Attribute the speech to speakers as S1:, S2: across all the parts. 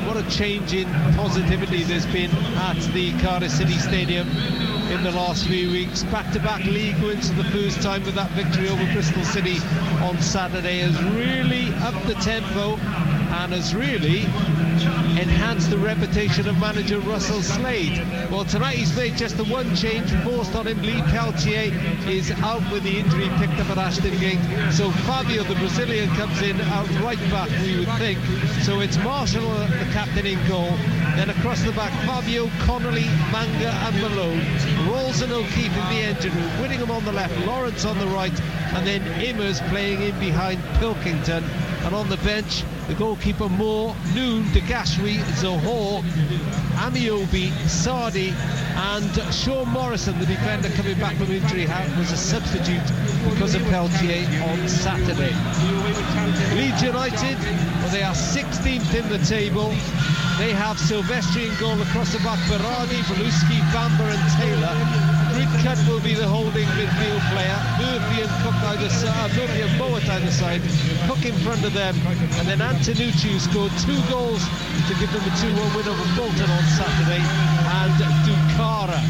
S1: what a change in positivity there's been at the Cardiff City Stadium in the last few weeks. Back-to-back league wins for the first time with that victory over Bristol City on Saturday has really upped the tempo and has really enhanced the reputation of manager Russell Slade. Well, tonight he's made just the one change forced on him. Lee Peltier is out with the injury picked up at Ashton Gate, so Fabio, the Brazilian, comes in out right back, we would think. So it's Marshall, the captain, in goal. Then across the back, Fabio, Connolly, Manga and Malone. Rawls and O'Keefe in the engine room, Whittingham on the left, Lawrence on the right, and then Immers playing in behind Pilkington. And on the bench, the goalkeeper Moore, Noon, Degashwi, Zohor, Amiobi, Sardi, and Sean Morrison, the defender coming back from injury, was a substitute because of Peltier on Saturday. Leeds United, well, they are 16th in the table. They have Silvestri in goal. Across the back, Berardi, Beluski, Bamber and Taylor. Bridcut will be the holding midfield player. Murphy and Cook either side, Murphy and Mowat either side. Cook in front of them, and then Antonucci, who scored 2 goals to give them a 2-1 win over Bolton on Saturday, and Dukara.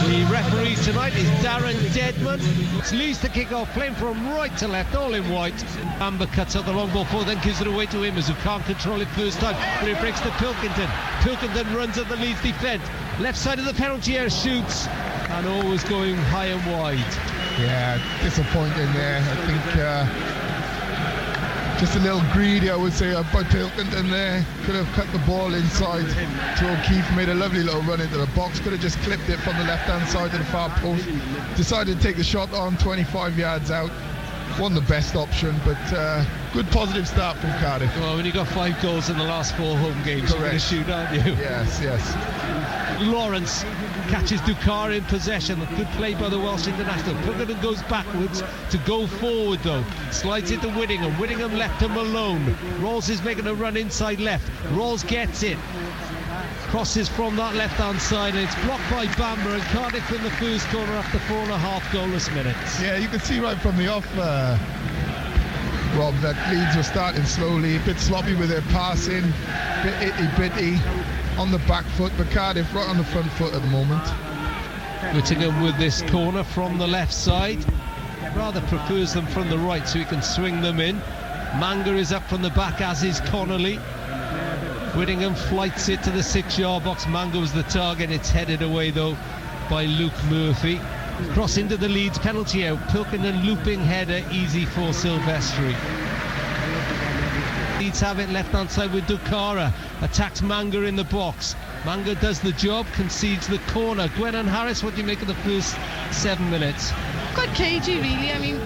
S1: The referee tonight is Darren Deadman. It's Leeds to kick off, playing from right to left, all in white. Amber cuts out the long ball forward, then gives it away to Immers, who can't control it first time, but it breaks to Pilkington. Pilkington runs at the Leeds defence. Left side of the penalty area, shoots, and always going high and wide.
S2: Yeah, disappointing there. I think just a little greedy, I would say, by Pilkington there. Could have cut the ball inside to O'Keefe, made a lovely little run into the box. Could have just clipped it from the left-hand side to the far post. Decided to take the shot on 25 yards out. Wasn't the best option, but good positive start from Cardiff.
S1: Well, when you got 5 goals in the last 4 home games, you're going to shoot, aren't you?
S2: Yes, yes.
S1: Lawrence catches Dukar in possession. Good play by the Welsh international. Pilkington goes backwards to go forward though. Slides it to Whittingham. Whittingham left to Malone. Rawls is making a run inside left. Rawls gets it. Crosses from that left-hand side, and it's blocked by Bamber, and Cardiff in the first corner after 4.5 goalless minutes.
S2: Yeah, you can see right from the off, Rob, that Leeds were starting slowly, a bit sloppy with their passing, bit itty-bitty on the back foot, but Cardiff right on the front foot at the moment.
S1: Whittingham with this corner from the left side. Rather prefers them from the right so he can swing them in. Manga is up from the back, as is Connolly. Whittingham flights it to the 6-yard box. Manga was the target. It's headed away though by Luke Murphy. Cross into the Leeds penalty out. Pilkington looping header, easy for Silvestri. Leeds have it left hand side with Dukara. Attacks Manga in the box. Manga does the job, concedes the corner. Gwen and Harris, what do you make of the first 7 minutes?
S3: Quite cagey really. I mean,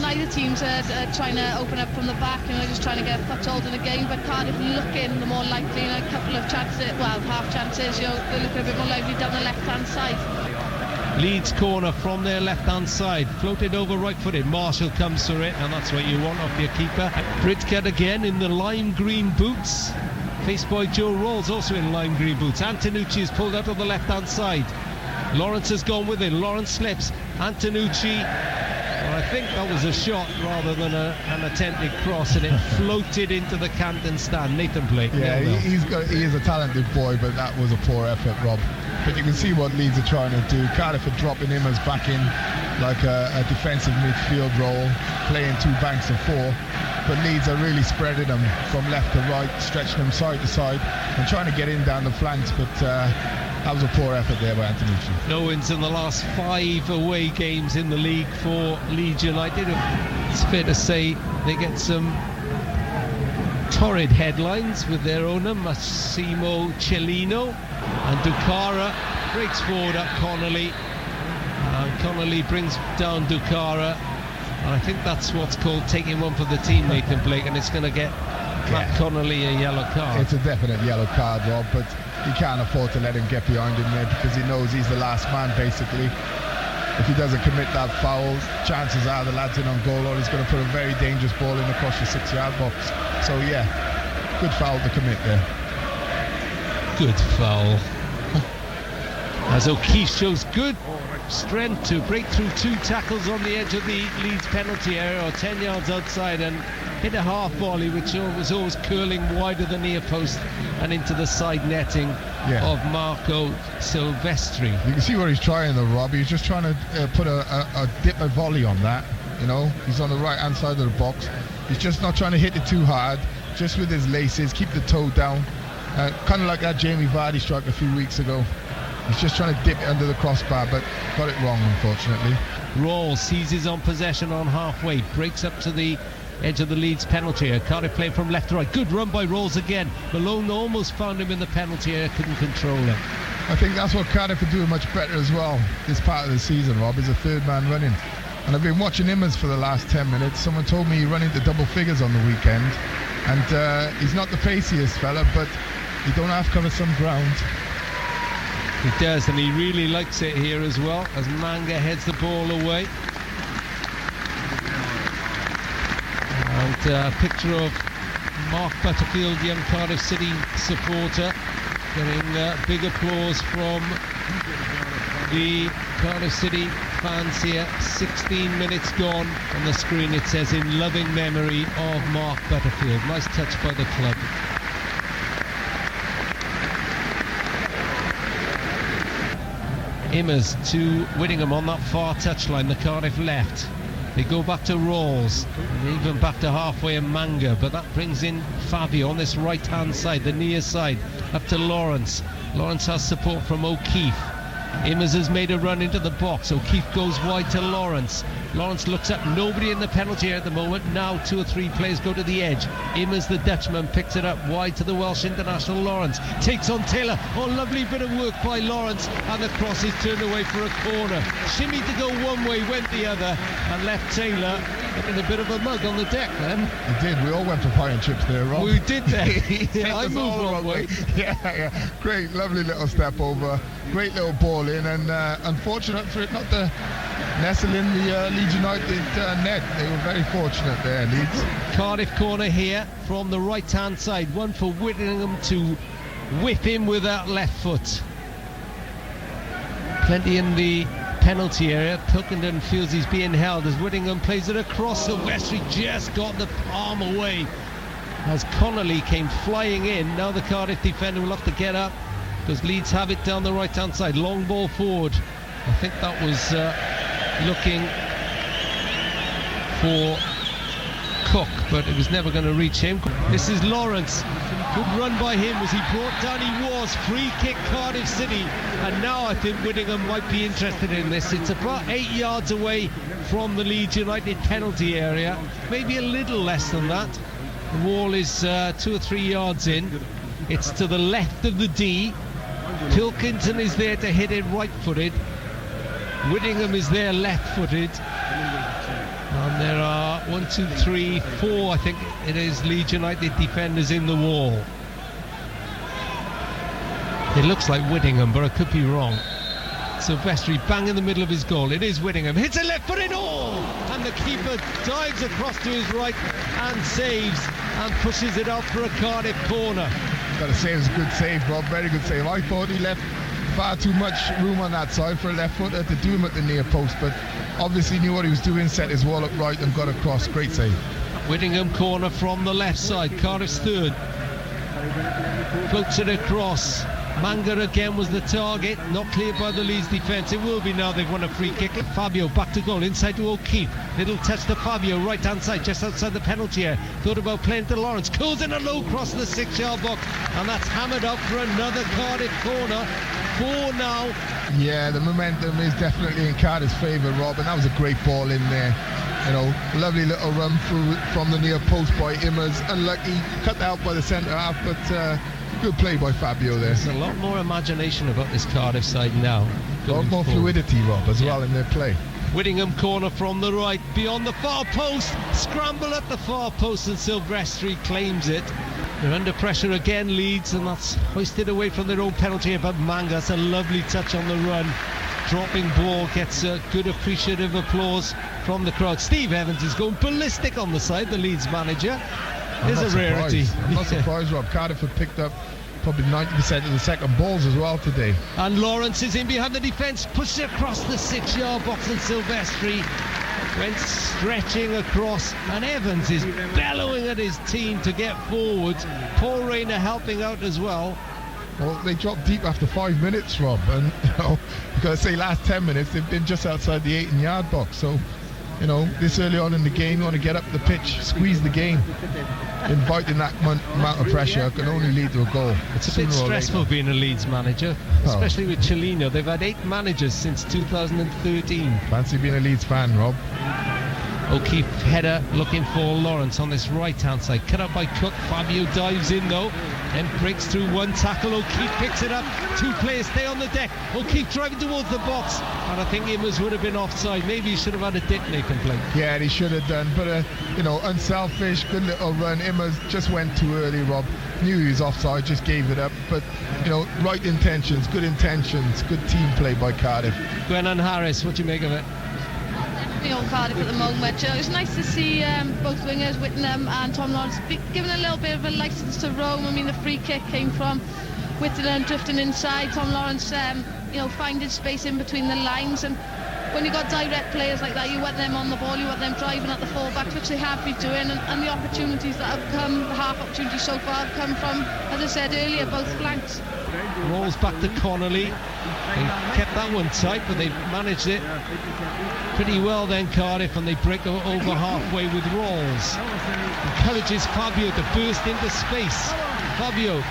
S3: neither teams are trying to open up from the back, and they're just trying to get a foothold in the game, but Cardiff looking the more likely in a couple of chances, well, half chances, they're looking a bit more likely down the left hand side.
S1: Leeds corner from their left hand side, floated over right footed. Marshall comes for it, and that's what you want off your keeper. Bridcut again in the lime green boots, faced by Joe Rawls, also in lime green boots. Antonucci is pulled out on the left hand side. Lawrence has gone with it. Lawrence slips. Antonucci, well, I think that was a shot rather than an attempted cross, and it floated into the Canton stand. Nathan Blake.
S2: Yeah, he is a talented boy, but that was a poor effort, Rob. But you can see what Leeds are trying to do. Cardiff are dropping him as back in like a defensive midfield role, playing 2 banks of 4. But Leeds are really spreading them from left to right, stretching them side to side, and trying to get in down the flanks. But that was a poor effort there by Antonucci.
S1: No wins in the last 5 away games in the league for Leeds United. It's fair to say they get some torrid headlines with their owner, Massimo Cellino. And Dukara breaks forward at Connolly. And Connolly brings down Dukara. And I think that's what's called taking one for the team, Nathan Blake, and it's going to get Matt Connolly a yellow card.
S2: It's a definite yellow card, Rob, but he can't afford to let him get behind him there, because he knows he's the last man, basically. If he doesn't commit that foul, chances are the lad's in on goal, or he's going to put a very dangerous ball in across the 6-yard box. So yeah, good foul to commit there.
S1: Good foul. As O'Keefe shows good strength to break through 2 tackles on the edge of the Leeds penalty area, or 10 yards outside, and hit a half volley which was always curling wide of the near post and into the side netting of Marco Silvestri.
S2: You can see where he's trying though, Rob. He's just trying to put a dip a volley on that. You know, he's on the right hand side of the box. He's just not trying to hit it too hard, just with his laces, keep the toe down. Kind of like that Jamie Vardy struck a few weeks ago. He's just trying to dip it under the crossbar, but got it wrong, unfortunately.
S1: Rawls seizes on possession on halfway, breaks up to the edge of the Leeds penalty area. Cardiff playing from left to right. Good run by Rawls again. Malone almost found him in the penalty area, couldn't control it.
S2: I think that's what Cardiff are doing much better as well this part of the season, Rob, is a third man running. And I've been watching Immers for the last 10 minutes. Someone told me he ran into double figures on the weekend. And he's not the paciest fella, but he don't have to cover some ground.
S1: He does, and he really likes it here as well, as Manga heads the ball away. And a picture of Mark Butterfield, young Cardiff City supporter, getting big applause from the Cardiff City fans here. 16 minutes gone. On the screen it says, in loving memory of Mark Butterfield. Nice touch by the club. Immers to Whittingham on that far touchline, the Cardiff left. They go back to Rawls, and even back to halfway and Manga, but that brings in Fabio on this right hand side, the near side, up to Lawrence. Lawrence has support from O'Keefe. Immers has made a run into the box. O'Keefe goes wide to Lawrence. Lawrence looks up, nobody in the penalty area at the moment. Now 2 or 3 players go to the edge. Immers, the Dutchman, picks it up wide to the Welsh international. Lawrence takes on Taylor. Oh, lovely bit of work by Lawrence, and the cross is turned away for a corner. Shimmy to go one way, went the other, and left Taylor getting a bit of a mug on the deck then.
S2: He did. We all went for pie and chips there, Rob.
S1: We did there. Yeah, I moved wrong way.
S2: Yeah. Great, lovely little step over. Great little ball in, and unfortunate for it not to nestle in the Leeds United net. They were very fortunate there, Leeds.
S1: Cardiff corner here from the right hand side. One for Whittingham to whip him with that left foot. Plenty in the penalty area. Pilkington feels he's being held as Whittingham plays it across. Silvestri just got the arm away as Connolly came flying in. Now the Cardiff defender will have to get up, because Leeds have it down the right hand side. Long ball forward. I think that was looking for Cook, but it was never going to reach him. This is Lawrence. Good run by him as he brought down. He was free kick Cardiff City, and now I think Whittingham might be interested in this. It's about 8 yards away from the Leeds United penalty area, maybe a little less than that. The wall is 2 or 3 yards in. It's to the left of the D. Pilkington is there to hit it right-footed. Whittingham is there left-footed. And there are 1, 2, 3, 4, I think it is, Leeds United defenders in the wall. It looks like Whittingham, but I could be wrong. Silvestri bang in the middle of his goal. It is Whittingham. Hits a left-footed, and the keeper dives across to his right and saves and pushes it out for a Cardiff corner.
S2: Got to say it was a good save, Rob. Very good save. I thought he left far too much room on that side for a left footer to do him at the near post, but obviously knew what he was doing, set his wall up right and got across. Great save.
S1: Whittingham corner from the left side. Cardiff's third. Floats it across. Manga again was the target, not cleared by the Leeds defence. It will be now. They've won a free kick. Fabio back to goal, inside to O'Keefe. Little touch to Fabio, right hand side, just outside the penalty area. Thought about playing to Lawrence. Curls in a low cross the 6-yard box, and that's hammered out for another Cardiff corner. 4 now.
S2: Yeah, the momentum is definitely in Cardiff's favour, Rob, and that was a great ball in there. You know, lovely little run through from the near post by Immers. Unlucky, cut out by the centre half, but good play by Fabio there.
S1: There's a lot more imagination about this Cardiff side now.
S2: A lot more fluidity, Rob, as well in their play.
S1: Whittingham corner from the right, beyond the far post. Scramble at the far post, and Silvestri claims it. They're under pressure again, Leeds, and that's hoisted away from their own penalty. But Manga, that's a lovely touch on the run. Dropping ball gets a good appreciative applause from the crowd. Steve Evans is going ballistic on the side, the Leeds manager. Is a rarity.
S2: I'm not surprised, Rob. Cardiff have picked up probably 90% of the second balls as well today.
S1: And Lawrence is in behind the defence, pushes across the 6-yard box, and Silvestri went stretching across, and Evans is bellowing at his team to get forward. Paul Rayner helping out as well.
S2: Well, they dropped deep after 5 minutes, Rob, and you've got to say last 10 minutes they've been just outside the 18-yard box. So, this early on in the game, you want to get up the pitch, squeeze the game. Inviting that amount of pressure can only lead to a goal.
S1: It's a bit stressful being a Leeds manager, especially with Cellino. They've had 8 managers since 2013.
S2: Fancy being a Leeds fan, Rob.
S1: O'Keefe header looking for Lawrence on this right hand side, cut up by Cook. Fabio dives in though and breaks through one tackle. O'Keefe picks it up, 2 players stay on the deck. O'Keefe driving towards the box, and I think Immers would have been offside. Maybe he should have had a Dickney complaint.
S2: Yeah, he should have done, but unselfish, good little run. Immers just went too early, Rob. Knew he was offside, just gave it up, but right intentions, good team play by Cardiff.
S1: Gwennan Harris, what do you make of it?
S3: Cardiff at the moment. It's nice to see both wingers, Whittingham and Tom Lawrence, given a little bit of a licence to roam. I mean, the free kick came from Whittingham drifting inside. Tom Lawrence, finding space in between the lines. And when you got direct players like that, you want them on the ball, you want them driving at the fullbacks, which they have been doing. And the opportunities that have come, the half opportunities so far, have come from, as I said earlier, both flanks.
S1: Rolls back to Connolly. They kept that one tight, but they've managed it pretty well then, Cardiff, and they break over halfway with Rolls. Encourages Fabio to burst into space. Fabio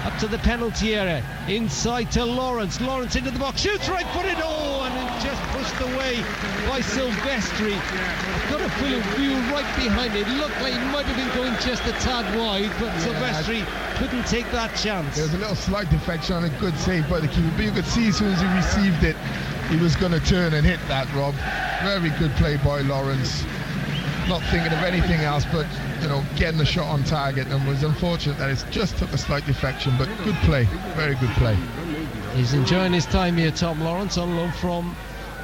S1: up to the penalty area, inside to Lawrence. Lawrence into the box, shoots right-footed, and it just pushed away by Silvestri. I've got a view right behind it. Looked like he might have been going just a tad wide, but Silvestri couldn't take that chance.
S2: There was a little slight deflection on a good save by the keeper, but you could see as soon as he received it, he was going to turn and hit that, Rob. Very good play by Lawrence. Not thinking of anything else but getting the shot on target, and was unfortunate that it just took a slight deflection, but good play, very good play.
S1: He's enjoying his time here, Tom Lawrence, on loan from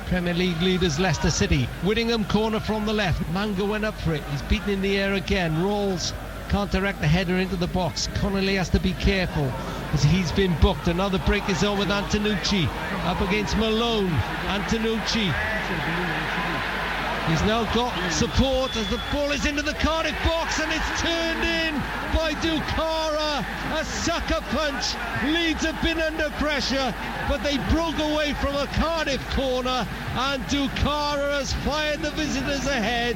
S1: Premier League leaders Leicester City. Whittingham corner from the left. Manga went up for it. He's beaten in the air again. Rolls can't direct the header into the box. Connolly has to be careful as he's been booked. Another break is on with Antonucci up against Malone. Antonucci, he's now got support as the ball is into the Cardiff box, and it's turned in by Dukara. A sucker punch. Leeds have been under pressure, but they broke away from a Cardiff corner, and Dukara has fired the visitors ahead.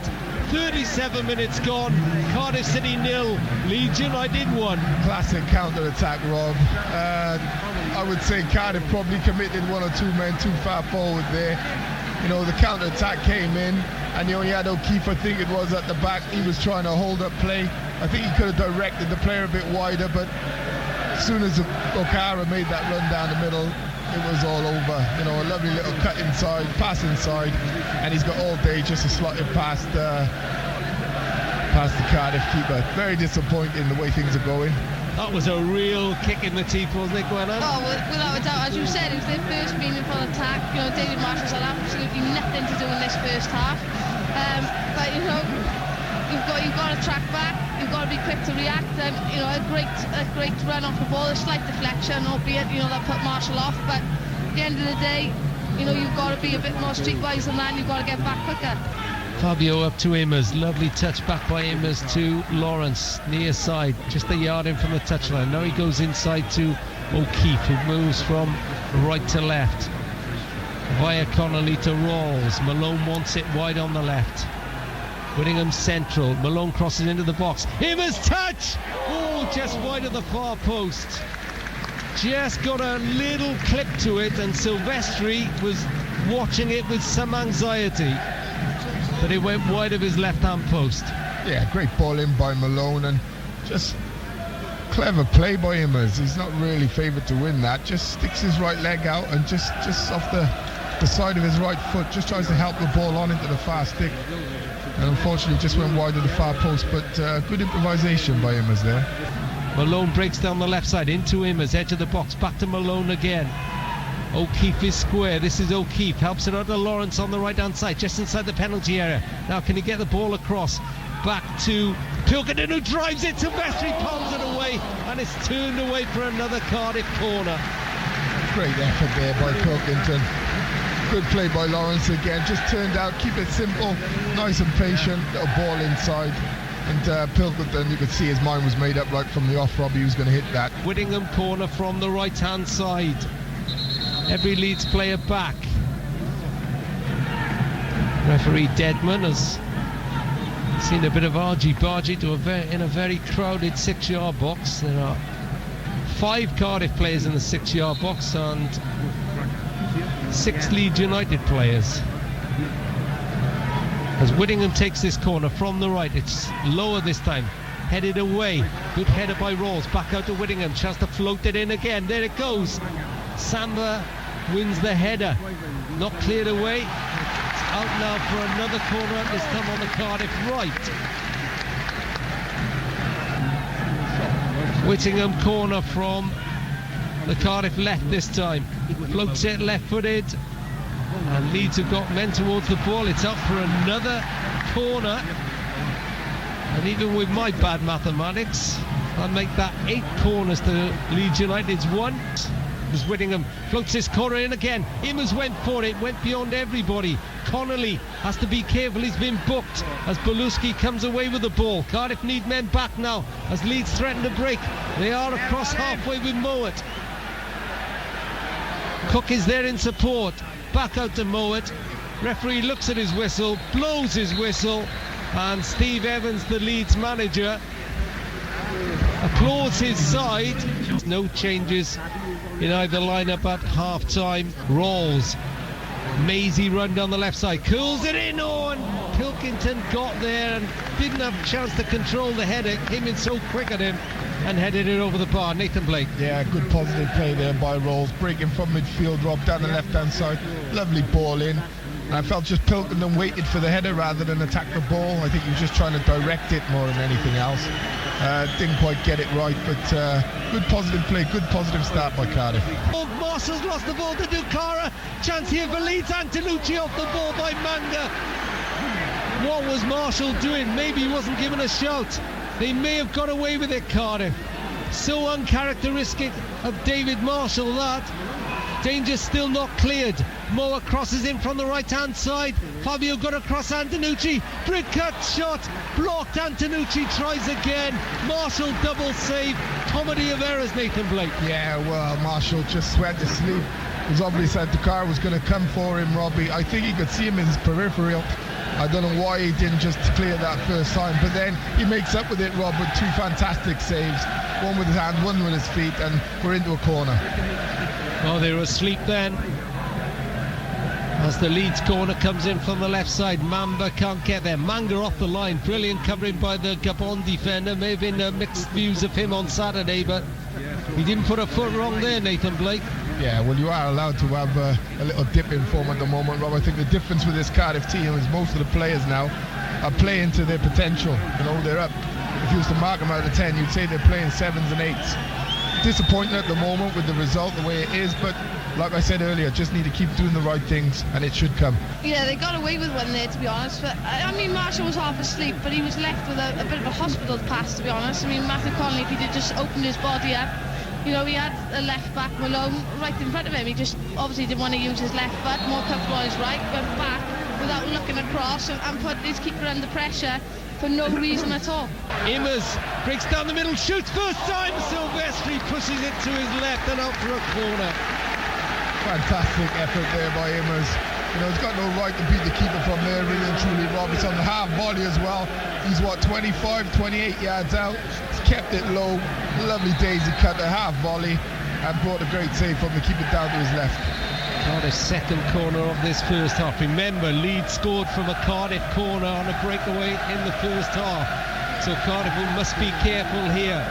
S1: 37 minutes gone. Cardiff City 0, Leeds United 1.
S2: Classic counter-attack, Rob. I would say Cardiff probably committed 1 or 2 men too far forward there. The counter-attack came in, and you only had O'Keefe, I think it was, at the back. He was trying to hold up play. I think he could have directed the player a bit wider, but as soon as Okara made that run down the middle, it was all over. A lovely little cut inside, pass inside, and he's got all day just to slot it past the Cardiff keeper. Very disappointing the way things are going.
S1: That was a real kick in the teeth, wasn't it, Gwenna?
S3: Oh, without a doubt. As you said, it was their first meaningful attack. David Marshall's had absolutely nothing to do in this first half. But you've got to track back. You've got to be quick to react. A great run off the ball, a slight deflection, albeit that put Marshall off. But at the end of the day, you've got to be a bit more streetwise than that. And you've got to get back quicker.
S1: Fabio up to Immers, lovely touch back by Immers to Lawrence, near side, just a yard in from the touchline. Now he goes inside to O'Keefe, who moves from right to left, via Connolly to Rawls. Malone wants it wide on the left. Whittingham central, Malone crosses into the box. Immers touch! Just wide of the far post. Just got a little clip to it, and Silvestri was watching it with some anxiety. But it went wide of his left-hand post.
S2: Yeah, great ball in by Malone, and just clever play by Immers. He's not really favoured to win that. Just sticks his right leg out and just off the side of his right foot, just tries to help the ball on into the far stick. And unfortunately just went wide of the far post, but good improvisation by Immers there.
S1: Malone breaks down the left side into Immers, edge of the box, back to Malone again. O'Keefe is square. This is O'Keefe. Helps it out to Lawrence on the right-hand side, just inside the penalty area. Now can he get the ball across? Back to Pilkington, who drives it. Silvestri palms it away, and it's turned away for another Cardiff corner.
S2: Great effort there by Pilkington. Good play by Lawrence again. Just turned out, keep it simple, nice and patient. Little ball inside. And Pilkington, you could see his mind was made up right from the off. Robbie was going to hit that.
S1: Whittingham corner from the right-hand side. Every Leeds player back. Referee Deadman has seen a bit of argy-bargy in a very crowded 6-yard box. There are 5 Cardiff players in the 6-yard box and 6 Leeds United players. As Whittingham takes this corner from the right, it's lower this time, headed away. Good header by Rawls, back out to Whittingham, chance to float it in again. There it goes. Samba wins the header, not cleared away. It's out now for another corner, at this time on the Cardiff right. Whittingham corner from the Cardiff left this time. Floats it left-footed. And Leeds have got men towards the ball. It's up for another corner. And even with my bad mathematics, I'll make that 8 corners to Leeds United's 1. As Whittingham floats this corner in again. Immers went for it, went beyond everybody. Connolly has to be careful, he's been booked as Beluski comes away with the ball. Cardiff need men back now as Leeds threaten to break. They are across halfway with Mowat. Cook is there in support. Back out to Mowat. Referee looks at his whistle, blows his whistle, and Steve Evans, the Leeds manager, applauds his side. No changes in either lineup at half-time. Rawls, Maisie run down the left side, curls it in on. Pilkington got there and didn't have a chance to control the header, came in so quick at him and headed it over the bar. Nathan Blake.
S2: Yeah, good positive play there by Rawls, breaking from midfield, Rob, down the left-hand side. Lovely ball in. And I felt just Pilkington waited for the header rather than attack the ball. I think he was just trying to direct it more than anything else. Didn't quite get it right, but good positive play, good positive start by Cardiff.
S1: Oh, Marshall's lost the ball to Dukara. Chance here for Leeds. Antonucci off the ball by Manga. What was Marshall doing? Maybe he wasn't given a shout. They may have got away with it, Cardiff. So uncharacteristic of David Marshall that. Danger still not cleared. Moa crosses in from the right-hand side. Fabio got across Antonucci. Brickcut shot. Blocked. Antonucci tries again. Marshall double save. Comedy of errors, Nathan Blake.
S2: Yeah, well, Marshall just went to sleep. It was obvious that the car was going to come for him, Robbie. I think he could see him in his peripheral. I don't know why he didn't just clear that first time, but then he makes up with it, Rob, with 2 fantastic saves. One with his hand, one with his feet, and we're into a corner.
S1: Oh, they were asleep then. As the Leeds corner comes in from the left side, Mamba can't get there. Manga off the line, brilliant covering by the Gabon defender. May have been mixed views of him on Saturday, but he didn't put a foot wrong there, Nathan Blake.
S2: Yeah, well, you are allowed to have a little dip in form at the moment, Rob. I think the difference with this Cardiff team is most of the players now are playing to their potential. You know, they're up. If you was to mark them out of 10, you'd say they're playing 7s and 8s. Disappointing at the moment with the result the way it is, but like I said earlier, just need to keep doing the right things and it should come.
S3: Yeah, they got away with one there, to be honest. But I mean, Marshall was half asleep, but he was left with a bit of a hospital pass, to be honest. I mean, Matthew Connolly, if he did just open his body up, you know, he had a left back, Malone, right in front of him. He just obviously didn't want to use his left foot, more comfortable on his right, went back without looking across and put his keeper under pressure for no reason at all.
S1: Immers breaks down the middle, shoots first time. Silvestri pushes it to his left and out for a corner.
S2: Fantastic effort there by Immers. You know, he's got no right to beat the keeper from there, really and truly, Rob. It's on the half volley as well. He's, 25, 28 yards out. He's kept it low. Lovely daisy cut, a half volley, and brought a great save from the keeper down to his left.
S1: Cardiff's second corner of this first half. Remember, Leeds scored from a Cardiff corner on a breakaway in the first half. So Cardiff must be careful here.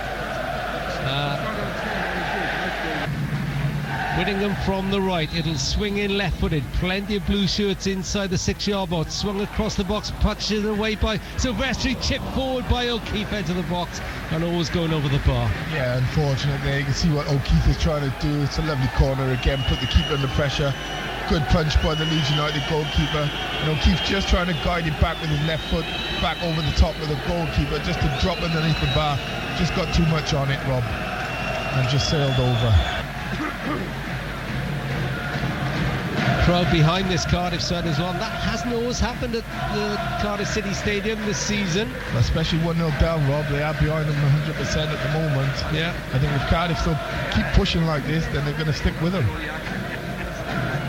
S1: Whittingham from the right, it'll swing in left-footed, plenty of blue shirts inside the 6-yard box, swung across the box, punched it away by Silvestri, chipped forward by O'Keefe into the box, and always going over the bar.
S2: Yeah, unfortunately, you can see what O'Keefe is trying to do. It's a lovely corner again, put the keeper under pressure. Good punch by the Leeds United goalkeeper, and O'Keefe just trying to guide it back with his left foot, back over the top of the goalkeeper, just to drop underneath the bar. Just got too much on it, Rob. and just sailed over.
S1: Crowd behind this Cardiff side as well. That hasn't always happened at the Cardiff City Stadium this season.
S2: Especially 1-0 down, Rob. They are behind them 100% at the moment.
S1: Yeah.
S2: I think if Cardiff still keep pushing like this, then they're going to stick with them.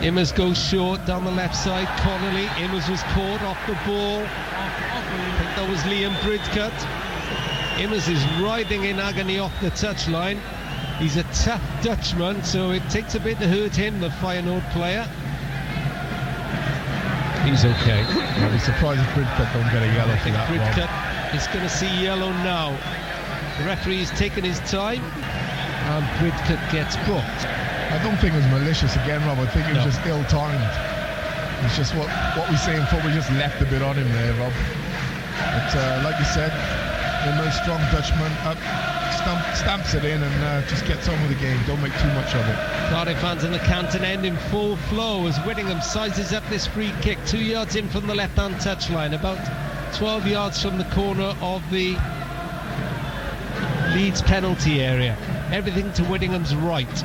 S1: Immers goes short down the left side. Connolly. Immers was caught off the ball. I think that was Liam Bridcut. Immers is riding in agony off the touchline. He's a tough Dutchman, so it takes a bit to hurt him, the Feyenoord player. He's okay.
S2: I'll be surprised if Bridcut don't get a yellow for that.
S1: Bridcut is going to see yellow now. The referee is taking his time, and Bridcut gets booked.
S2: I don't think it was malicious again, Rob. I think it was just ill-timed. It's just what we say in football, we just left a bit on him there, Rob. But like you said, a nice strong Dutchman up, stamps it in and just gets on with the game. Don't make too much of it.
S1: Cardiff fans in the Canton end in full flow as Whittingham sizes up this free kick 2 yards in from the left-hand touchline, about 12 yards from the corner of the Leeds penalty area. Everything to Whittingham's right.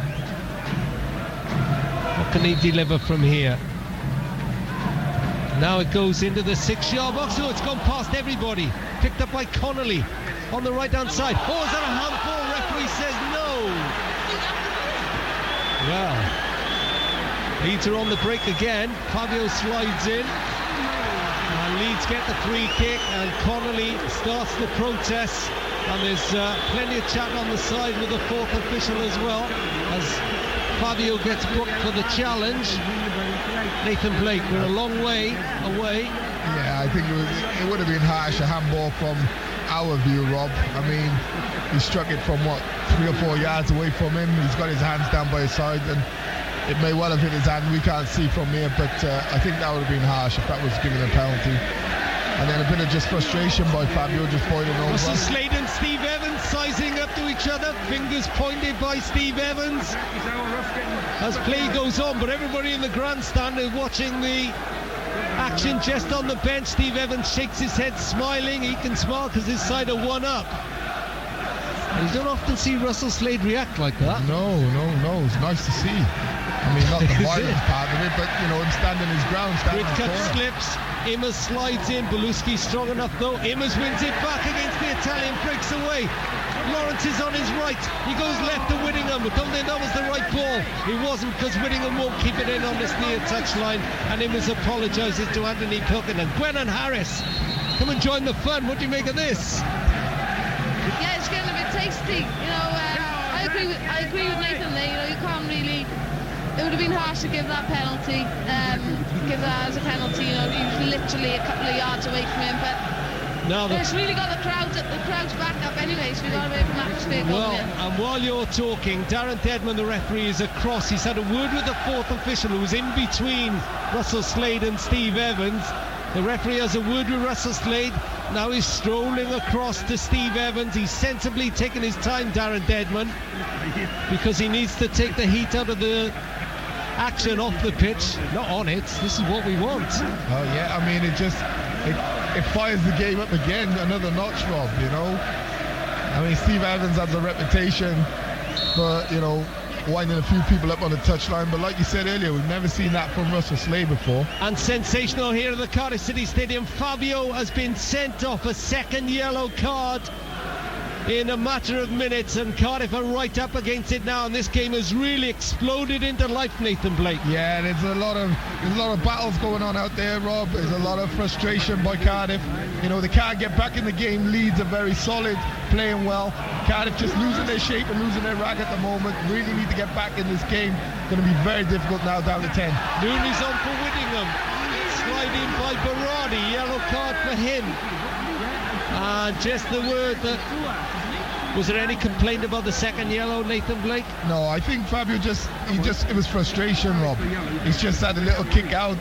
S1: What can he deliver from here? Now it goes into the 6-yard box. Oh, it's gone past everybody. Picked up by Connolly on the right-hand side. Oh, is that a handball? Referee says no. Well, Leeds are on the break again. Fabio slides in. And Leeds get the free kick, and Connolly starts the protest. And there's plenty of chat on the side with the fourth official as well, as Fabio gets booked for the challenge. Nathan Blake, we're a long way away.
S2: Yeah, I think it would have been harsh, a handball from our view, Rob. I mean, he struck it from, 3 or 4 yards away from him. He's got his hands down by his side, and it may well have hit his hand. We can't see from here, but I think that would have been harsh if that was given a penalty. And then a bit of just frustration by Fabio, just pointing over.
S1: Russell Slade and Steve Evans sizing up to each other, fingers pointed by Steve Evans as play goes on, but everybody in the grandstand is watching the action just on the bench. Steve Evans shakes his head smiling. He can smile because his side are one up. And you don't often see Russell Slade react like that.
S2: No, it's nice to see. I mean, not the violence part of it, but him standing his ground,
S1: Bridcut slips, Immers slides in, Belusky strong enough though, Immers wins it back against the Italian, breaks away, Lawrence is on his right, he goes left to Whittingham, but don't think that was the right ball. It wasn't, because Whittingham won't keep it in on this near touchline, and Immers apologises to Anthony Pilkington. Gwennon Harris, come and join the fun. What do you make of this?
S3: Yeah, it's getting a bit tasty. I agree with Nathan there. You can't really. It would have been harsh to give that penalty. Give that as a penalty. He was literally a couple of yards away from him, but. It's really got the crowd's back up anyway, so we've got a bit of an atmosphere going in.
S1: And while you're talking, Darren Deadman, the referee, is across. He's had a word with the fourth official who was in between Russell Slade and Steve Evans. The referee has a word with Russell Slade. Now he's strolling across to Steve Evans. He's sensibly taking his time, Darren Deadman, because he needs to take the heat out of the action off the pitch, not on it. This is what we want.
S2: Oh yeah, I mean, it fires the game up again, another notch, Rob. I mean, Steve Evans has a reputation for winding a few people up on the touchline, but like you said earlier, we've never seen that from Russell Slade before.
S1: And sensational here at the Cardiff City Stadium. Fabio has been sent off, a second yellow card in a matter of minutes, and Cardiff are right up against it now, and this game has really exploded into life, Nathan Blake.
S2: Yeah, there's a lot of battles going on out there, Rob. There's a lot of frustration by Cardiff. They can't get back in the game. Leeds are very solid, playing well. Cardiff just losing their shape and losing their rag at the moment. Really need to get back in this game. Going to be very difficult now, down to 10.
S1: Nooney's on for Whittingham. Sliding by Berardi, yellow card for him. Just the word that... Was there any complaint about the second yellow, Nathan Blake?
S2: No, I think Fabio it was frustration, Rob. He's just had a little kick out,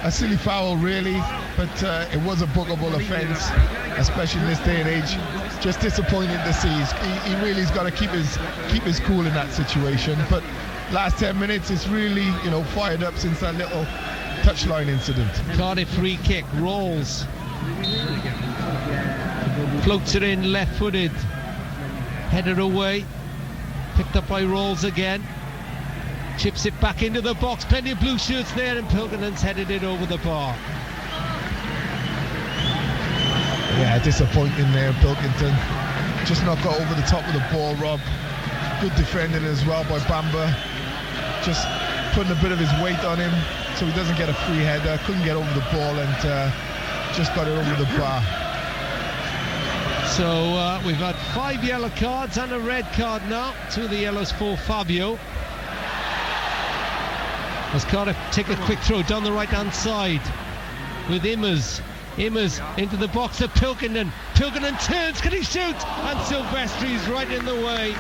S2: a silly foul really, but it was a bookable offence, especially in this day and age. Just disappointing to see. He really's got to keep his cool in that situation. But last 10 minutes, it's really fired up since that little touchline incident.
S1: Cardiff free kick, rolls, floats it in, left-footed. Headed away. Picked up by Rawls again. Chips it back into the box. Plenty of blue shirts there, and Pilkington's headed it over the bar.
S2: Yeah, disappointing there, Pilkington. Just not got over the top of the ball, Rob. Good defending as well by Bamba. Just putting a bit of his weight on him so he doesn't get a free header. Couldn't get over the ball and just got it over the bar.
S1: So we've had 5 yellow cards and a red card now. 2 of the yellows for Fabio. As Cardiff take a quick throw down the right hand side with Immers. Immers into the box of Pilkington. Pilkington turns, can he shoot? And Silvestri's right in the way.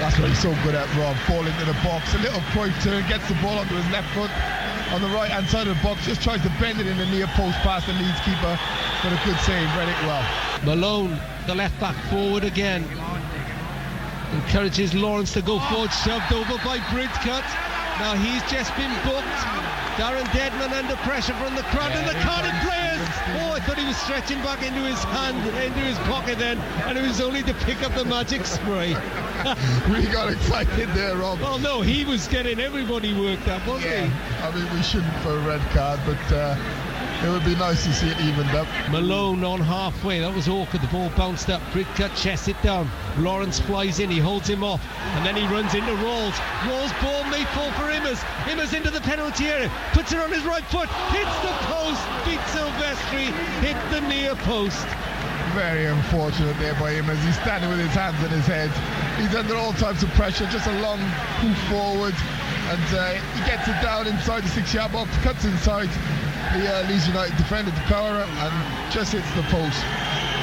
S2: That's what he's so good at, Rob. Ball into the box, a little Cruyff turn, gets the ball onto his left foot on the right hand side of the box, just tries to bend it in the near post past the Leeds keeper, but a good save, read it well.
S1: Malone, the left back, forward again. Encourages Lawrence to go forward, shoved over by Bridcut. Now he's just been booked. Darren Deadman under pressure from the crowd and the Cardiff players. Oh, I thought he was stretching back into his hand, into his pocket then, and it was only to pick up the magic spray.
S2: We got excited there, Rob.
S1: Oh no, he was getting everybody worked up, wasn't he?
S2: I mean, we shouldn't for a red card, but it would be nice to see it evened up.
S1: Malone on halfway, that was awkward. The ball bounced up, Bridcut chests it down. Lawrence flies in, he holds him off, and then he runs into Rawls. Rawls' ball may fall for Immers. Immers into the penalty area, puts it on his right foot, hits the post, beats Silvestri, hit the near post.
S2: Very unfortunate there by him as he's standing with his hands on his head. He's under all types of pressure, just a long hoof forward, and he gets it down inside the 6-yard box, cuts inside the Leeds United defender to power and just hits the post.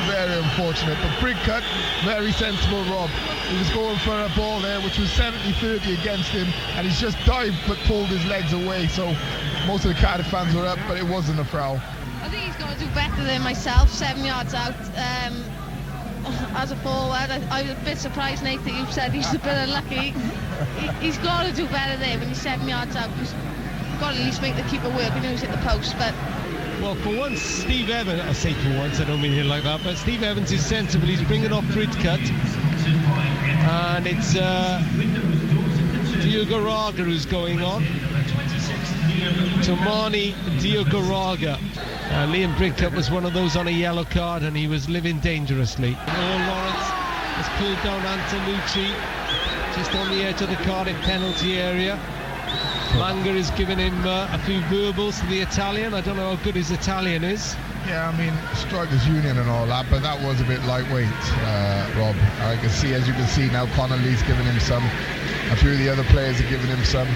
S2: Very unfortunate, but Bridcut, very sensible, Rob. He was going for a ball there which was 70-30 against him, and he's just dived but pulled his legs away, so most of the Cardiff fans were up, but it wasn't a foul.
S3: I think he's got to do better than myself, 7 yards out. As a forward, I was a bit surprised, Nate, that you said he's a bit unlucky. He's got to do better there when he's 7 yards out. He's got to at least make the keeper work when he's hit the post. But
S1: well, for once, Steve Evans, I say for once, I don't mean it like that, but Steve Evans is sensible. He's bringing off Bridcut, and it's Diogaraga who's going on. Tomani Diogaraga. Liam Bridcut was one of those on a yellow card, and he was living dangerously. Lawrence has pulled down Antonucci just on the edge of the Cardiff penalty area. Manga is giving him a few verbals to the Italian. I don't know how good his Italian is.
S2: Yeah, I mean, strikers union and all that, but that was a bit lightweight, Rob. I can see, as you can see now, Connolly's giving him some. A few of the other players are giving him some,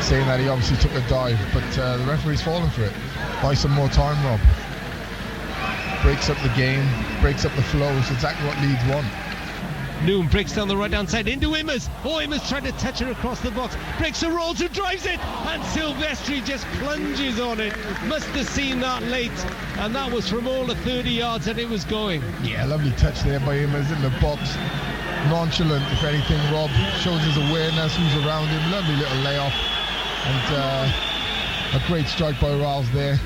S2: saying that he obviously took a dive, but the referee's falling for it. Buy some more time, Rob. Breaks up the game, breaks up the flow. It's exactly what Leeds want.
S1: Noon breaks down the right hand side into Immers. Oh, Immers trying to touch her across the box. Breaks the Rawls, who drives it, and Silvestri just plunges on it. Must have seen that late, and that was from all the 30 yards that it was going.
S2: Yeah, lovely touch there by Immers in the box. Nonchalant, if anything, Rob. Shows his awareness, who's around him. Lovely little layoff, and a great strike by Rawls there,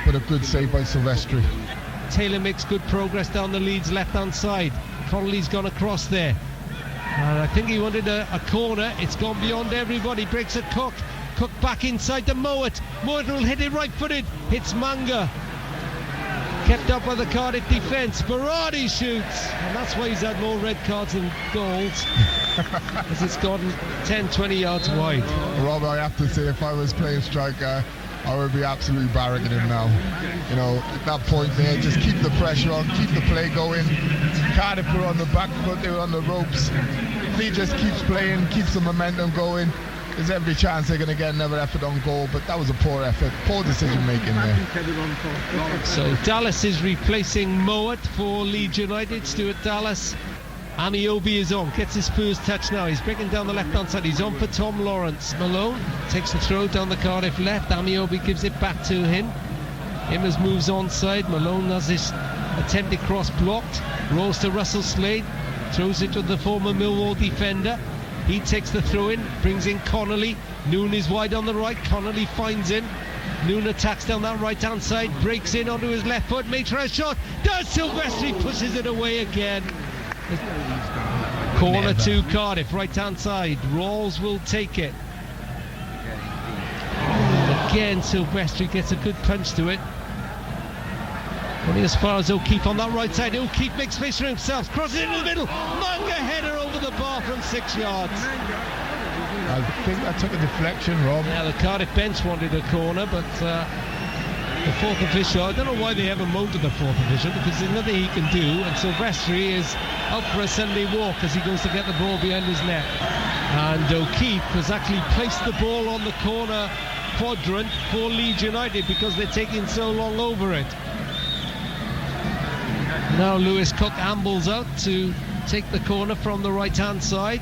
S2: but a good save by Silvestri.
S1: Taylor makes good progress down the Leeds left-hand side. Connolly's gone across there, and I think he wanted a corner. It's gone beyond everybody. Breaks a Cook. Cook back inside to Mowat. Mowat will hit it right-footed. Hits Manga. Kept up by the Cardiff defence. Berardi shoots, and that's why he's had more red cards than goals, as it's gone 10-20 yards wide.
S2: Rob, I have to say, if I was playing striker, I would be absolutely barracking him now. You know, at that point there, just keep the pressure on, keep the play going. Cardiff were on the back foot, they were on the ropes. If he just keeps playing, keeps the momentum going, there's every chance they're going to get another effort on goal, but that was a poor effort, poor decision making there.
S1: So Dallas is replacing Mowat for Leeds United. Stuart Dallas. Amiobi is on, gets his first touch now. He's breaking down the left hand side. He's on for Tom Lawrence. Malone takes the throw down the Cardiff left. Amiobi gives it back to him. Immers moves onside. Malone has his attempted cross blocked. Rolls to Russell Slade, throws it to the former Millwall defender. He takes the throw in, brings in Connolly. Noon is wide on the right. Connolly finds him. Noon attacks down that right hand side, breaks in onto his left foot, may try a shot, does. Silvestri pushes it away again. Corner to Cardiff, right-hand side. Rawls will take it. Again, Silvestri gets a good punch to it. Only as far as O'Keefe on that right side. O'Keefe makes space for himself, crosses it in the middle. Manga header over the bar from 6 yards.
S2: I think that took a deflection, Rob.
S1: Yeah, the Cardiff bench wanted a corner, but the fourth official, I don't know why they ever moaned to the fourth official, because there's nothing he can do, and Silvestri is out for a Sunday walk as he goes to get the ball behind his net. And O'Keefe has actually placed the ball on the corner quadrant for Leeds United because they're taking so long over it. Now Lewis Cook ambles out to take the corner from the right-hand side.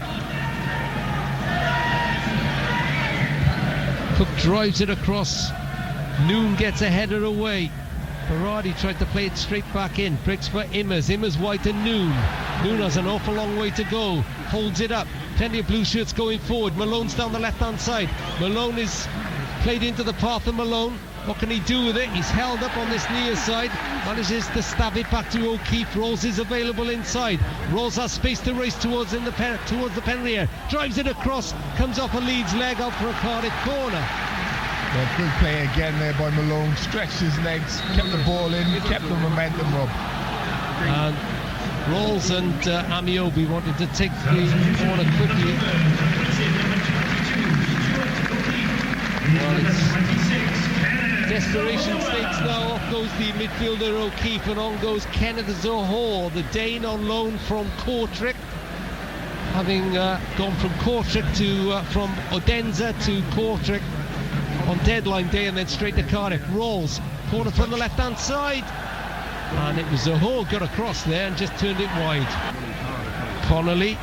S1: Cook drives it across. Noon gets a header away. Berardi tried to play it straight back in. Breaks for Immers. Immers wide to Noon. Noon has an awful long way to go. Holds it up. Plenty of blue shirts going forward. Malone's down the left-hand side. Malone is played into the path of Malone. What can he do with it? He's held up on this near side. Manages to stab it back to O'Keefe. Rawls is available inside. Rawls has space to race towards the penalty area. Drives it across. Comes off a Leeds leg out for a Cardiff corner.
S2: Yeah, good play again there by Malone. Stretched his legs, kept the ball in, kept the momentum, Rob.
S1: And Rawls and Amiobi wanted to take the corner quickly. Well, it's desperation stakes now. Off goes the midfielder O'Keefe, and on goes Kenneth Zohore, the Dane on loan from Kortrijk, having gone from Kortrijk to from Odense to Kortrijk on deadline day, and then straight to Cardiff. Rawls, corner from the left-hand side, and it was Zohore got across there and just turned it wide. Connolly.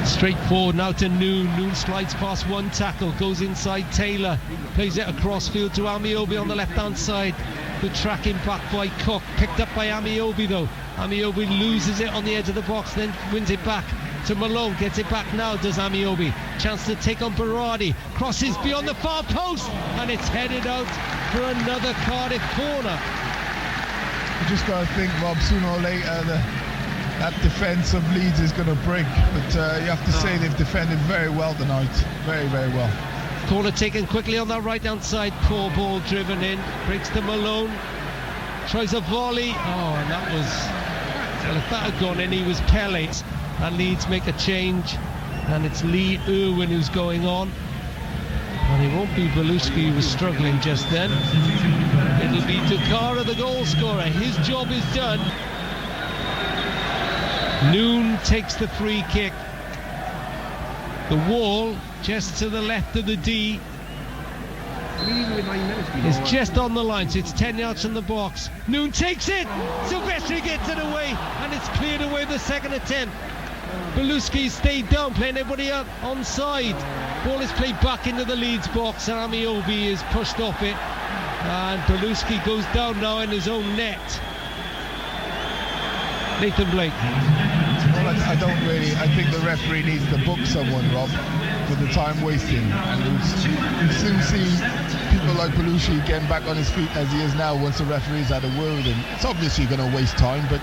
S1: Straight forward now to Noon. Noon slides past one tackle, goes inside Taylor, plays it across field to Amiobi on the left-hand side. Good tracking back by Cook, picked up by Amiobi though. Amiobi loses it on the edge of the box, then wins it back to Malone, gets it back now, does Amiobi. Chance to take on Berardi, crosses beyond the far post, and it's headed out for another Cardiff corner.
S2: You just got to think, Rob, sooner or later that defence of Leeds is going to break, but you have to say they've defended very well tonight, very, very well.
S1: Corner taken quickly on that right-hand side, poor ball driven in, breaks to Malone, tries a volley, and that was, well, if that had gone in, he was Pele. And Leeds make a change, and it's Lee Irwin who's going on, and it won't be Beluski who was struggling just then. It'll be Tukara, the goal scorer. His job is done. Noon takes the free kick. The wall just to the left of the D is just on the line, so it's 10 yards from the box. Noon takes it. Silvestri gets it away, and it's cleared away the second attempt. Beluski stayed down, playing everybody up onside. Ball is played back into the Leeds box, and Amiobi is pushed off it, and Beluski goes down now in his own net. Nathan Blake.
S2: Well, I think the referee needs to book someone, Rob, for the time wasting. And you soon see people like Belushi getting back on his feet as he is now once the referee's had a word with him. It's obviously going to waste time, but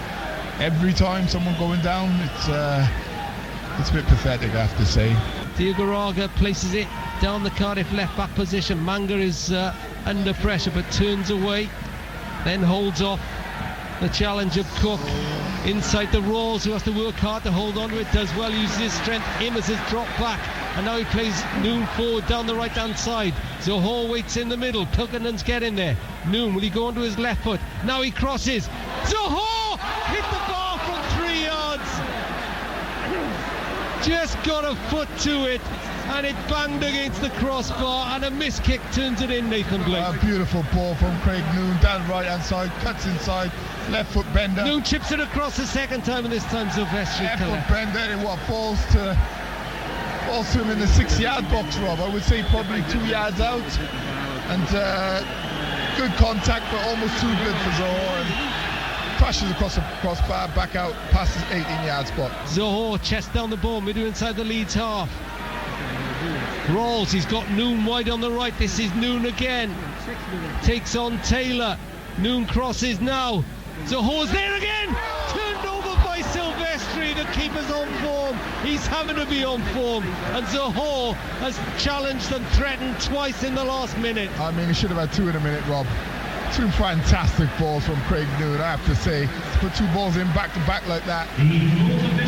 S2: every time someone going down, it's a bit pathetic, I have to say.
S1: Diagoraga places it down the Cardiff left back position. Manga is under pressure but turns away, then holds off the challenge of Cook. Inside the Rawls, who has to work hard to hold on to it, does well, uses his strength. Immers has dropped back, and now he plays Noon forward down the right hand side. Zohore waits in the middle. Pilkington's getting there. Noon, will he go onto his left foot? Now he crosses. Zohore hit the bar from 3 yards. Just got a foot to it, and it banged against the crossbar, and a missed kick turns it in. Nathan Blake.
S2: A beautiful ball from Craig Noon down the right hand side, cuts inside, left foot bender.
S1: Noon chips it across the second time, and this time Silvestri.
S2: Left foot bender, and what falls to him in the 6 yard box, Rob. I would say probably 2 yards out, and good contact, but almost too good for Zohore. And crashes across the crossbar, back out past his 18 yard spot.
S1: Zohore chest down the ball, midway inside the Leeds half. Rawls, he's got Noon wide on the right. This is Noon again. Takes on Taylor. Noon crosses now. Zaho's there again. Turned over by Silvestri. The keeper's on form. He's having to be on form. And Zaho has challenged and threatened twice in the last minute.
S2: I mean, he should have had 2 in a minute, Rob. 2 fantastic balls from Craig Noon, I have to say. To put 2 balls in back to back like that,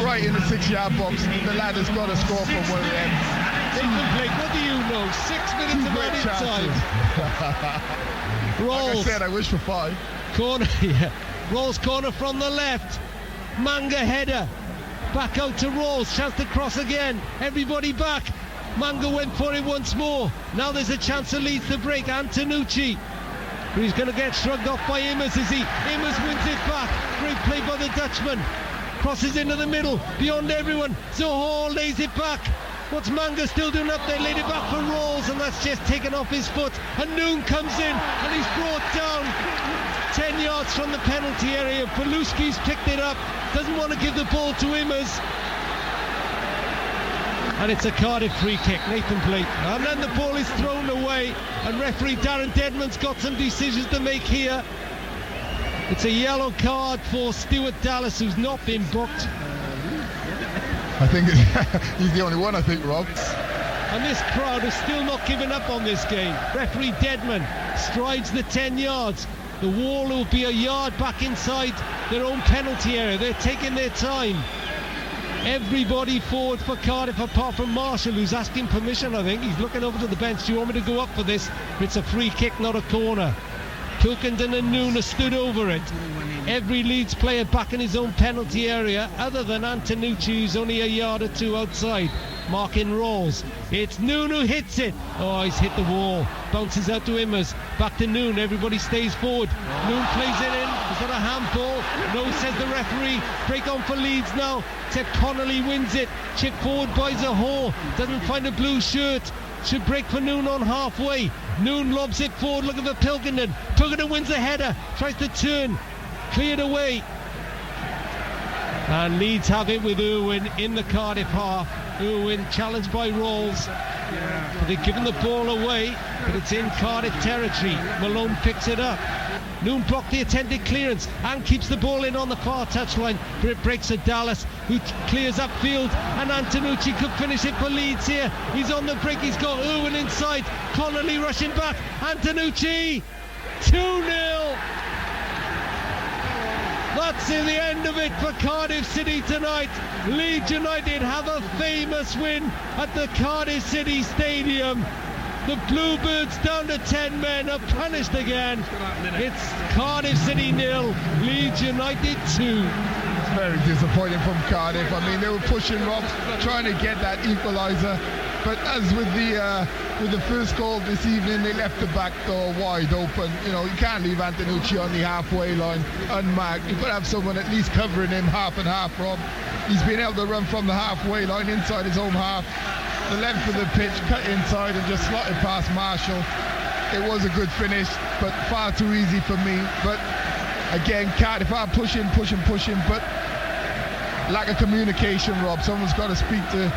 S2: right in the 6-yard box, the lad has got to score from one of them.
S1: Nathan Blake, what do you know? 6 minutes of added time. Rolls.
S2: Like I said, I wish for 5.
S1: Corner, yeah. Rolls corner from the left. Manga header. Back out to Rolls. Chance to cross again. Everybody back. Manga went for it once more. Now there's a chance for Leeds to break. Antonucci. He's going to get shrugged off by Immers, is he? Immers wins it back. Great play by the Dutchman. Crosses into the middle, beyond everyone. Zaho lays it back. What's Manga still doing up there? Laid it back for Rolls, and that's just taken off his foot. And Noon comes in, and he's brought down 10 yards from the penalty area. Paluski's picked it up. Doesn't want to give the ball to Immers. And it's a Cardiff free kick, Nathan Blake. And then the ball is thrown away, and referee Darren Dedman's got some decisions to make here. It's a yellow card for Stuart Dallas, who's not been booked.
S2: I think he's the only one, I think, Rob.
S1: And this crowd has still not given up on this game. Referee Dedman strides the 10 yards. The wall will be a yard back inside their own penalty area. They're taking their time. Everybody forward for Cardiff apart from Marshall, who's asking permission, I think. He's looking over to the bench. Do you want me to go up for this? It's a free kick, not a corner. Pilkington and Noon have stood over it. Every Leeds player back in his own penalty area, other than Antonucci, who's only a yard or 2 outside, marking Rolls. It's Noon who hits it. Oh, he's hit the wall. Bounces out to Immers. Back to Noon. Everybody stays forward. Noon plays it in. Is that a handball? No, says the referee. Break on for Leeds now. Except Connolly wins it. Chip forward by Zaho. Doesn't find a blue shirt. Should break for Noon on halfway. Noon lobs it forward, looking for Pilkington. Pilkington wins the header. Tries to turn. Cleared away. And Leeds have it with Irwin in the Cardiff half. Irwin challenged by Rolls. But they've given the ball away, but it's in Cardiff territory. Malone picks it up. Noon blocked the attempted clearance and keeps the ball in on the far touchline, but it breaks to Dallas, who clears upfield, and Antonucci could finish it for Leeds here. He's on the break, he's got Irwin inside. Connolly rushing back. Antonucci, 2-0. That's in the end of it for Cardiff City tonight. Leeds United have a famous win at the Cardiff City Stadium. The Bluebirds down to 10 men are punished again. It's Cardiff City 0, Leeds United 2.
S2: Very disappointing from Cardiff. I mean, they were pushing Rob, trying to get that equaliser. But as with the first goal this evening, they left the back door wide open. You know, you can't leave Antonucci on the halfway line unmarked. You've got to have someone at least covering him half and half, Rob. He's been able to run from the halfway line inside his own half. The length of the pitch, cut inside and just slotted past Marshall. It was a good finish, but far too easy for me. But again, Cardiff are pushing, but lack of communication, Rob. Someone's got to speak to,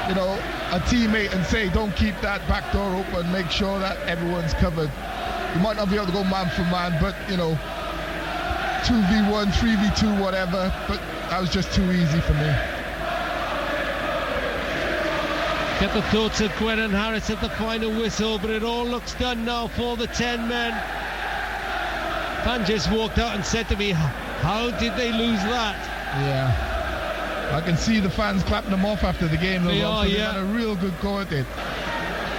S2: you know, a teammate and say, don't keep that back door open, make sure that everyone's covered. You might not be able to go man for man, but, you know, 2v1, 3v2, whatever, but that was just too easy for me.
S1: Get the thoughts of Gwen and Harris at the final whistle, but it all looks done now for the 10 men. Fan just walked out and said to me, how did they lose that?
S2: Yeah, I can see the fans clapping them off after the game. They had a real good go at it.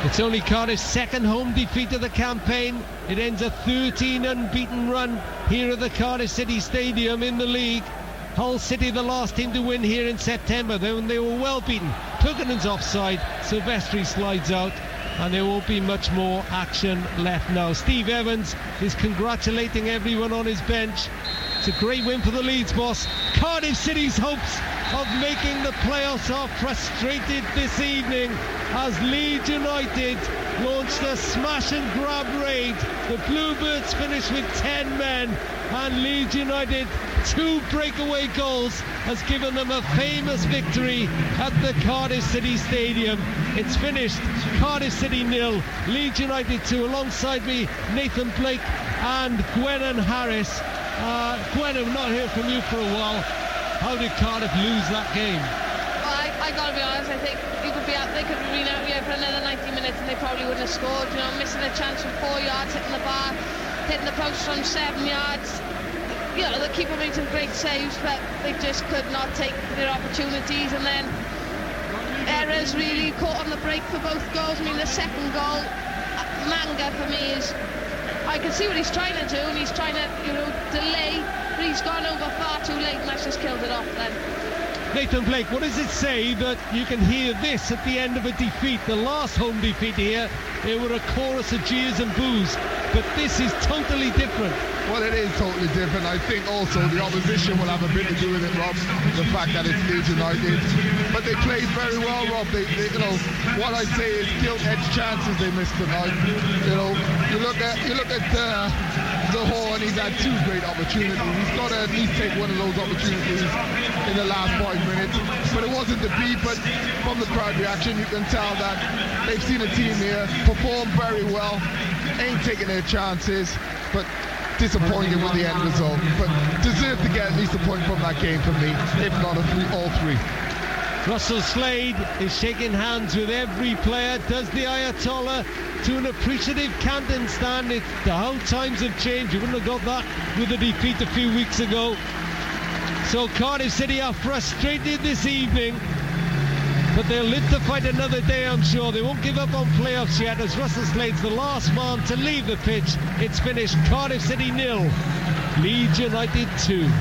S1: It's only Cardiff's second home defeat of the campaign. It ends a 13 unbeaten run here at the Cardiff City Stadium in the league. Hull City, the last team to win here in September, when they were well beaten. Pilkington's offside, Silvestri slides out, and there won't be much more action left now. Steve Evans is congratulating everyone on his bench. It's a great win for the Leeds boss. Cardiff City's hopes of making the playoffs are frustrated this evening as Leeds United launched a smash and grab raid. The Bluebirds finished with 10 men, and Leeds United 2 breakaway goals has given them a famous victory at the Cardiff City Stadium. It's finished Cardiff City 0, Leeds United 2. Alongside me, Nathan Blake and Gwen and Harris. Gwen, I'm not heard from you for a while. How did Cardiff lose that game?
S3: Well, I gotta be honest, I think they could have been out here for another 90 minutes and they probably wouldn't have scored. You know, missing a chance from 4 yards, hitting the bar, hitting the post from 7 yards. You know, the keeper made some great saves, but they just could not take their opportunities. And then errors really caught on the break for both goals. I mean, the second goal, Manga for me is, I can see what he's trying to do, and he's trying to, you know, delay, but he's gone over far too late, and that's just killed it off then.
S1: Nathan Blake, what does it say that you can hear this at the end of a defeat? The last home defeat here, it were a chorus of jeers and boos, but this is totally different.
S2: Well, it is totally different. I think also the opposition will have a bit to do with it, Rob. The fact that it's Leeds United, but they played very well, Rob. They you know, what I say is gilt-edged chances they missed tonight. You know, you look at Zaha, and he's had 2 great opportunities. He's got to at least take one of those opportunities in the last 5 minutes. But it wasn't to be. But from the crowd reaction, you can tell that they've seen a team here perform very well, ain't taking their chances, but disappointed with the end result, but deserve to get at least a point from that game for me, if not all 3.
S1: Russell Slade is shaking hands with every player, does the Ayatollah to an appreciative Camden stand. It's how times have changed. You wouldn't have got that with the defeat a few weeks ago. So Cardiff City are frustrated this evening, but they'll live to fight another day, I'm sure. They won't give up on playoffs yet, as Russell Slade's the last man to leave the pitch. It's finished Cardiff City 0, Leeds United 2.